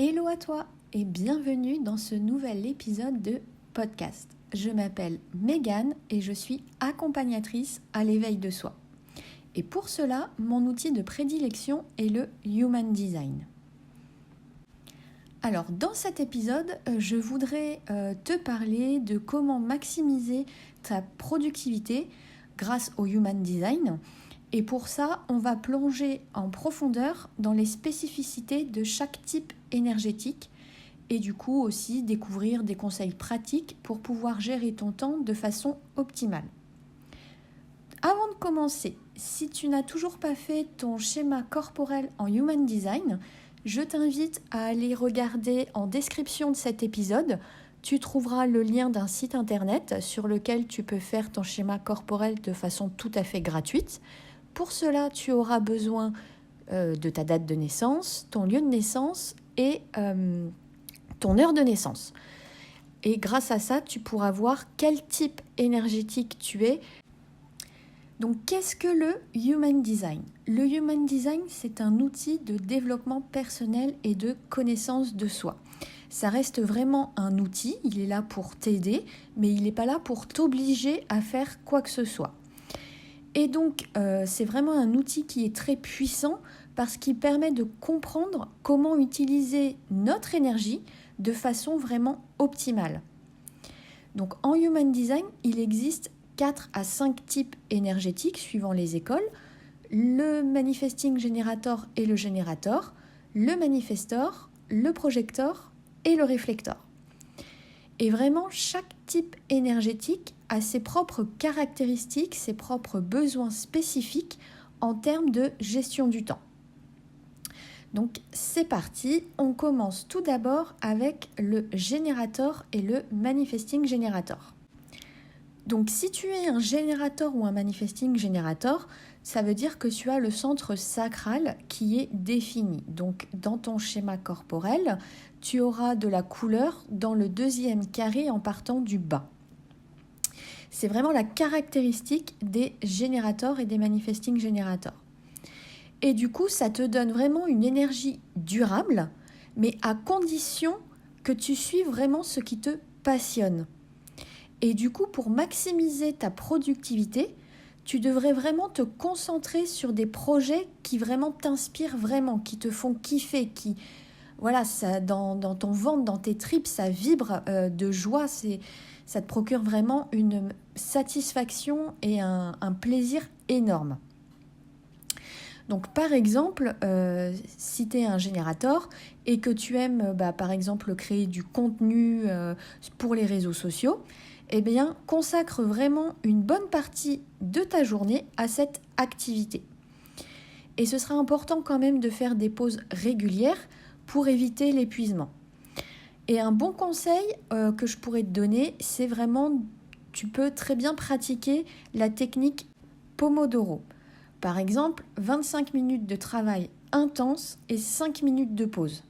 Hello à toi et bienvenue dans ce nouvel épisode de podcast. Je m'appelle Megan et je suis accompagnatrice à l'éveil de soi. Et pour cela, mon outil de prédilection est le Human Design. Alors dans cet épisode, je voudrais te parler de comment maximiser ta productivité grâce au Human Design. Et pour ça, on va plonger en profondeur dans les spécificités de chaque type énergétique et du coup aussi découvrir des conseils pratiques pour pouvoir gérer ton temps de façon optimale. Avant de commencer, si tu n'as toujours pas fait ton schéma corporel en Human Design, je t'invite à aller regarder en description de cet épisode. Tu trouveras le lien d'un site internet sur lequel tu peux faire ton schéma corporel de façon tout à fait gratuite. Pour cela, tu auras besoin de ta date de naissance, ton lieu de naissance et ton heure de naissance. Et grâce à ça, tu pourras voir quel type énergétique tu es. Donc, qu'est-ce que le Human Design ? Le Human Design, c'est un outil de développement personnel et de connaissance de soi. Ça reste vraiment un outil, il est là pour t'aider, mais il n'est pas là pour t'obliger à faire quoi que ce soit. Et donc, c'est vraiment un outil qui est très puissant parce qu'il permet de comprendre comment utiliser notre énergie de façon vraiment optimale. Donc, en Human Design, il existe 4 à 5 types énergétiques suivant les écoles. Le Manifesting Generator et le Générateur, le Manifestor, le Projector et le Réflecteur. Et vraiment, chaque type énergétique a ses propres caractéristiques, ses propres besoins spécifiques en termes de gestion du temps. Donc, c'est parti. On commence tout d'abord avec le générateur et le manifesting générateur. Donc, si tu es un générateur ou un manifesting générateur, ça veut dire que tu as le centre sacral qui est défini. Donc, dans ton schéma corporel, tu auras de la couleur dans le deuxième carré en partant du bas. C'est vraiment la caractéristique des générateurs et des manifesting générateurs. Et du coup, ça te donne vraiment une énergie durable, mais à condition que tu suives vraiment ce qui te passionne. Et du coup, pour maximiser ta productivité, tu devrais vraiment te concentrer sur des projets qui vraiment t'inspirent vraiment, qui te font kiffer, qui, voilà, ça, dans ton ventre, dans tes tripes, ça vibre de joie, ça te procure vraiment une satisfaction et un plaisir énorme. Donc par exemple, si tu es un générateur et que tu aimes par exemple créer du contenu pour les réseaux sociaux, eh bien consacre vraiment une bonne partie de ta journée à cette activité. Et ce sera important quand même de faire des pauses régulières pour éviter l'épuisement. Et un bon conseil que je pourrais te donner, c'est vraiment, tu peux très bien pratiquer la technique Pomodoro. Par exemple, 25 minutes de travail intense et 5 minutes de pause.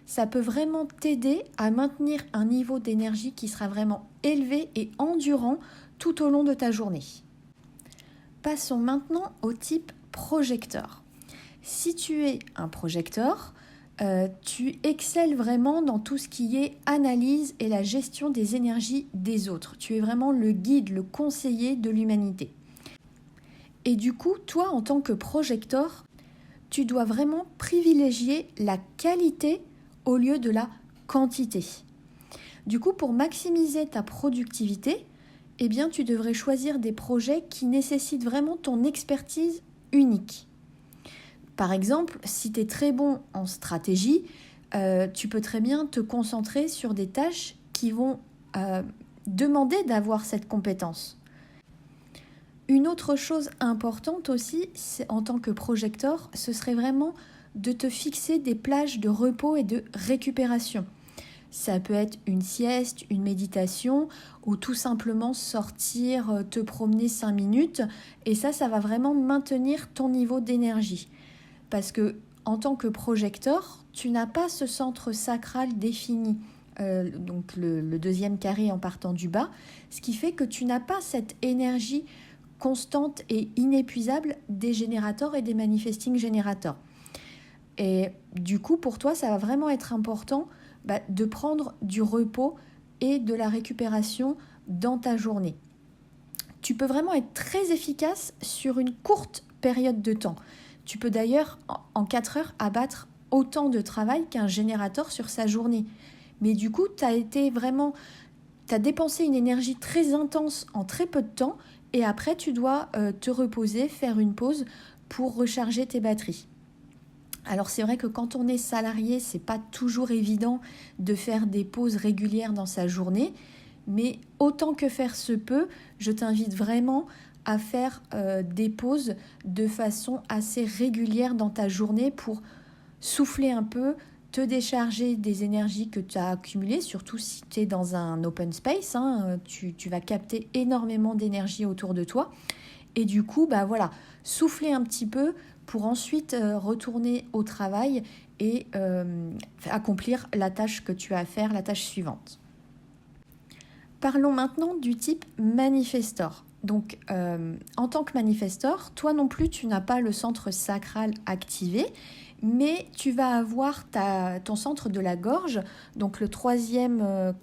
Ça peut vraiment t'aider à maintenir un niveau d'énergie qui sera vraiment élevé et endurant tout au long de ta journée. Passons maintenant au type projecteur. Si tu es un projecteur, tu excelles vraiment dans tout ce qui est analyse et la gestion des énergies des autres. Tu es vraiment le guide, le conseiller de l'humanité. Et du coup, toi, en tant que projecteur, tu dois vraiment privilégier la qualité au lieu de la quantité. Du coup, pour maximiser ta productivité, eh bien, tu devrais choisir des projets qui nécessitent vraiment ton expertise unique. Par exemple, si tu es très bon en stratégie, tu peux très bien te concentrer sur des tâches qui vont demander d'avoir cette compétence. Une autre chose importante aussi, en tant que projecteur, ce serait vraiment de te fixer des plages de repos et de récupération. Ça peut être une sieste, une méditation ou tout simplement sortir, te promener 5 minutes. Et ça va vraiment maintenir ton niveau d'énergie. Parce que en tant que projecteur, tu n'as pas ce centre sacral défini, donc le deuxième carré en partant du bas, ce qui fait que tu n'as pas cette énergie constante et inépuisable des générateurs et des manifesting générateurs. Et du coup, pour toi, ça va vraiment être important de prendre du repos et de la récupération dans ta journée. Tu peux vraiment être très efficace sur une courte période de temps. Tu peux d'ailleurs, en 4 heures, abattre autant de travail qu'un générateur sur sa journée. Mais du coup, tu as dépensé une énergie très intense en très peu de temps et après, tu dois te reposer, faire une pause pour recharger tes batteries. Alors c'est vrai que quand on est salarié, c'est pas toujours évident de faire des pauses régulières dans sa journée, mais autant que faire se peut, je t'invite vraiment à faire des pauses de façon assez régulière dans ta journée pour souffler un peu, te décharger des énergies que tu as accumulées, surtout si tu es dans un open space, tu vas capter énormément d'énergie autour de toi. Et du coup, souffler un petit peu pour ensuite retourner au travail et accomplir la tâche que tu as à faire, la tâche suivante. Parlons maintenant du type manifestor. Donc, en tant que manifestor, toi non plus, tu n'as pas le centre sacral activé, mais tu vas avoir ton centre de la gorge, donc le troisième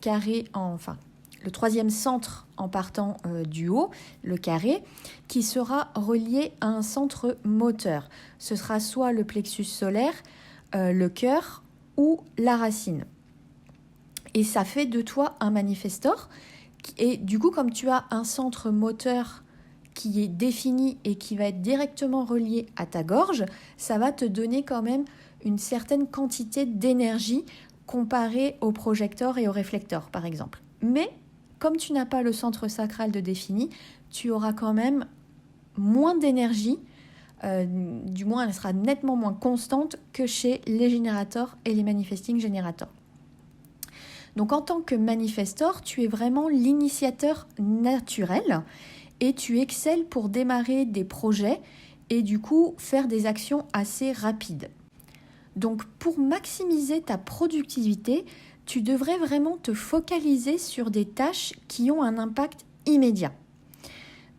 le troisième centre en partant du haut, le carré, qui sera relié à un centre moteur. Ce sera soit le plexus solaire, le cœur ou la racine. Et ça fait de toi un manifestor. Et du coup, comme tu as un centre moteur qui est défini et qui va être directement relié à ta gorge, ça va te donner quand même une certaine quantité d'énergie comparée au projecteur et au réflecteur, par exemple. Mais comme tu n'as pas le centre sacral de défini, tu auras quand même moins d'énergie, du moins elle sera nettement moins constante que chez les générateurs et les manifesting générateurs. Donc en tant que manifestor, tu es vraiment l'initiateur naturel et tu excelles pour démarrer des projets et du coup faire des actions assez rapides. Donc pour maximiser ta productivité, tu devrais vraiment te focaliser sur des tâches qui ont un impact immédiat.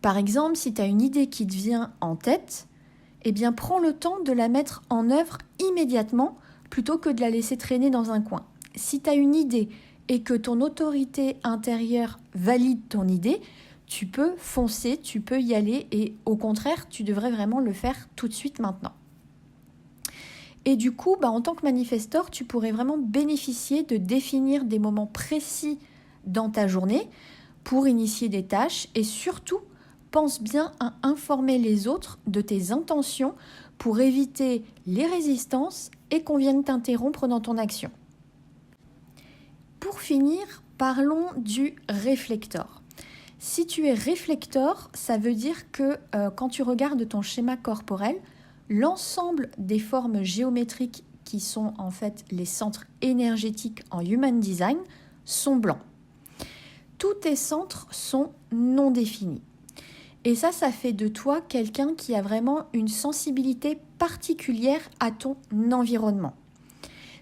Par exemple, si tu as une idée qui te vient en tête, prends le temps de la mettre en œuvre immédiatement plutôt que de la laisser traîner dans un coin. Si tu as une idée et que ton autorité intérieure valide ton idée, tu peux foncer, tu peux y aller et au contraire, tu devrais vraiment le faire tout de suite maintenant. Et du coup, en tant que manifestor, tu pourrais vraiment bénéficier de définir des moments précis dans ta journée pour initier des tâches et surtout, pense bien à informer les autres de tes intentions pour éviter les résistances et qu'on vienne t'interrompre dans ton action. Pour finir, parlons du réflecteur. Si tu es réflecteur, ça veut dire que quand tu regardes ton schéma corporel, l'ensemble des formes géométriques qui sont en fait les centres énergétiques en Human Design sont blancs. Tous tes centres sont non définis. Et ça fait de toi quelqu'un qui a vraiment une sensibilité particulière à ton environnement.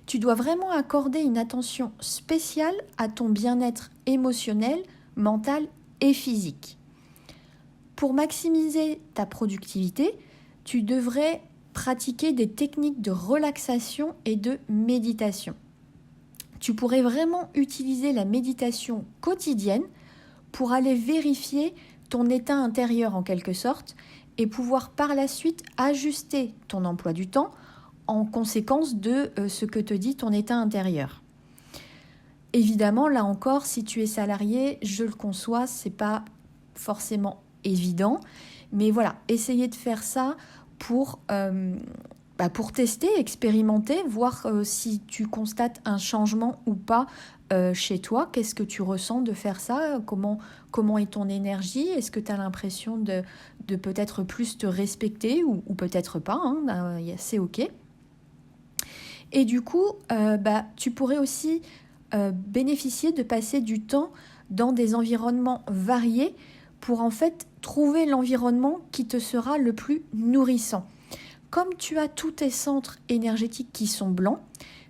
Tu dois vraiment accorder une attention spéciale à ton bien-être émotionnel, mental et physique. Pour maximiser ta productivité, tu devrais pratiquer des techniques de relaxation et de méditation. Tu pourrais vraiment utiliser la méditation quotidienne pour aller vérifier ton état intérieur en quelque sorte et pouvoir par la suite ajuster ton emploi du temps en conséquence de ce que te dit ton état intérieur. Évidemment, là encore, si tu es salarié, je le conçois, c'est pas forcément évident, mais voilà, essayez de faire ça pour tester, expérimenter, voir si tu constates un changement ou pas chez toi. Qu'est-ce que tu ressens de faire ça ? Comment est ton énergie ? Est-ce que tu as l'impression de peut-être plus te respecter ou peut-être pas, c'est ok. Et du coup, tu pourrais aussi bénéficier de passer du temps dans des environnements variés pour en fait trouver l'environnement qui te sera le plus nourrissant. Comme tu as tous tes centres énergétiques qui sont blancs,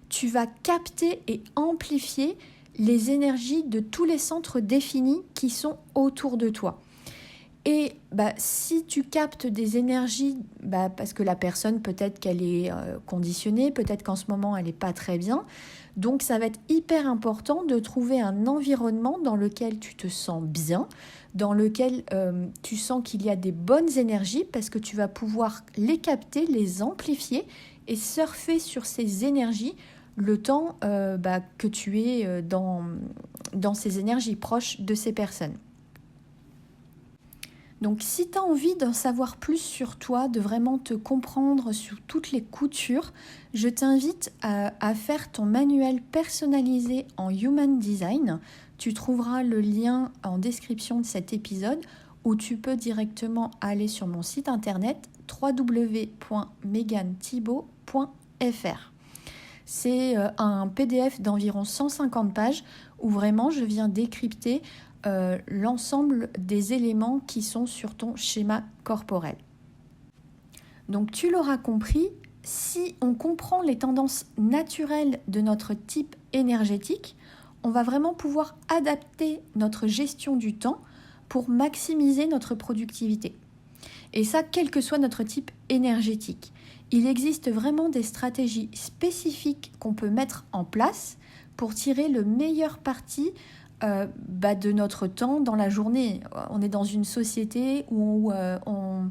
tu vas capter et amplifier les énergies de tous les centres définis qui sont autour de toi. Et si tu captes des énergies, parce que la personne, peut-être qu'elle est conditionnée, peut-être qu'en ce moment, elle n'est pas très bien. Donc, ça va être hyper important de trouver un environnement dans lequel tu te sens bien, dans lequel tu sens qu'il y a des bonnes énergies, parce que tu vas pouvoir les capter, les amplifier et surfer sur ces énergies le temps que tu es dans ces énergies proches de ces personnes. Donc si tu as envie d'en savoir plus sur toi, de vraiment te comprendre sur toutes les coutures, je t'invite à faire ton manuel personnalisé en Human Design. Tu trouveras le lien en description de cet épisode ou tu peux directement aller sur mon site internet www.meghanthiebaut.fr. C'est un PDF d'environ 150 pages où vraiment je viens décrypter l'ensemble des éléments qui sont sur ton schéma corporel. Donc tu l'auras compris, si on comprend les tendances naturelles de notre type énergétique, on va vraiment pouvoir adapter notre gestion du temps pour maximiser notre productivité. Et ça, quel que soit notre type énergétique. Il existe vraiment des stratégies spécifiques qu'on peut mettre en place pour tirer le meilleur parti de notre temps dans la journée. On est dans une société où on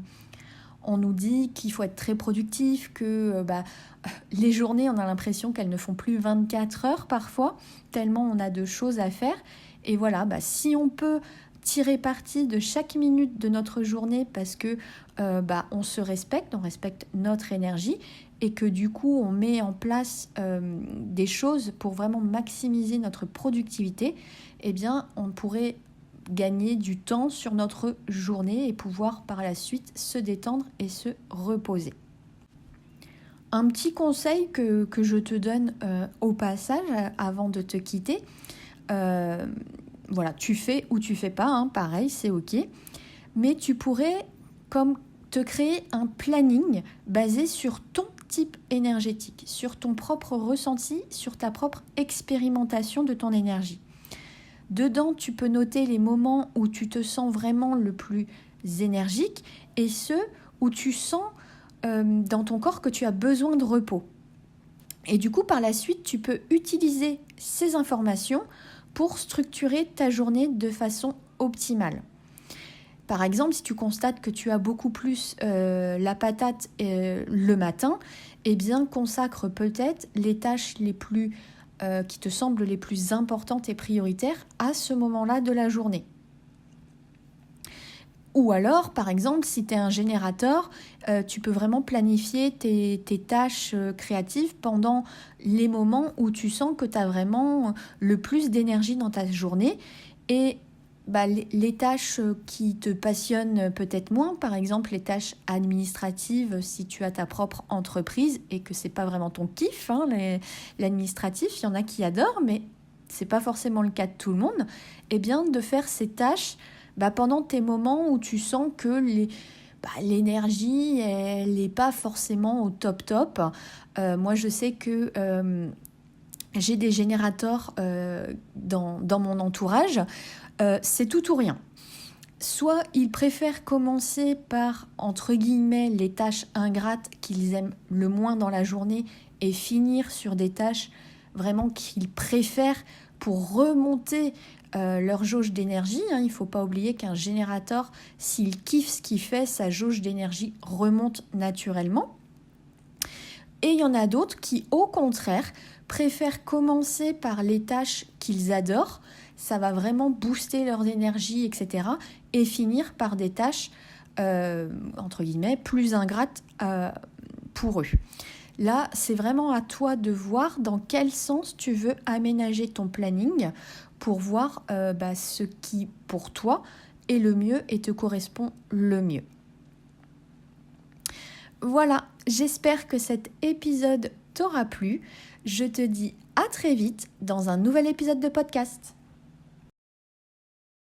nous dit qu'il faut être très productif, que les journées, on a l'impression qu'elles ne font plus 24 heures parfois, tellement on a de choses à faire. Et voilà, si on peut tirer parti de chaque minute de notre journée parce que on se respecte, on respecte notre énergie et que du coup on met en place des choses pour vraiment maximiser notre productivité, eh bien on pourrait gagner du temps sur notre journée et pouvoir par la suite se détendre et se reposer. Un petit conseil que je te donne au passage avant de te quitter, voilà, tu fais ou tu fais pas, pareil, c'est ok, mais tu pourrais comme te créer un planning basé sur ton type énergétique, sur ton propre ressenti, sur ta propre expérimentation de ton énergie. Dedans, tu peux noter les moments où tu te sens vraiment le plus énergique et ceux où tu sens dans ton corps que tu as besoin de repos. Et du coup, par la suite, tu peux utiliser ces informations pour structurer ta journée de façon optimale. Par exemple, si tu constates que tu as beaucoup plus la patate le matin, eh bien consacre peut-être les tâches qui te semblent les plus importantes et prioritaires à ce moment-là de la journée. Ou alors, par exemple, si tu es un générateur, tu peux vraiment planifier tes tâches créatives pendant les moments où tu sens que tu as vraiment le plus d'énergie dans ta journée. Et les tâches qui te passionnent peut-être moins, par exemple les tâches administratives si tu as ta propre entreprise et que c'est pas vraiment ton kiff, l'administratif, il y en a qui adorent, mais c'est pas forcément le cas de tout le monde, et bien de faire ces tâches pendant tes moments où tu sens que l'énergie elle n'est pas forcément au top. Moi je sais que j'ai des générateurs dans mon entourage. C'est tout ou rien. Soit ils préfèrent commencer par, entre guillemets, les tâches ingrates qu'ils aiment le moins dans la journée et finir sur des tâches vraiment qu'ils préfèrent pour remonter leur jauge d'énergie. Il ne faut pas oublier qu'un générateur, s'il kiffe ce qu'il fait, sa jauge d'énergie remonte naturellement. Et il y en a d'autres qui, au contraire, préfèrent commencer par les tâches qu'ils adorent. Ça va vraiment booster leur énergie, etc. Et finir par des tâches, entre guillemets, plus ingrates pour eux. Là, c'est vraiment à toi de voir dans quel sens tu veux aménager ton planning pour voir ce qui, pour toi, est le mieux et te correspond le mieux. Voilà, j'espère que cet épisode t'aura plu. Je te dis à très vite dans un nouvel épisode de podcast.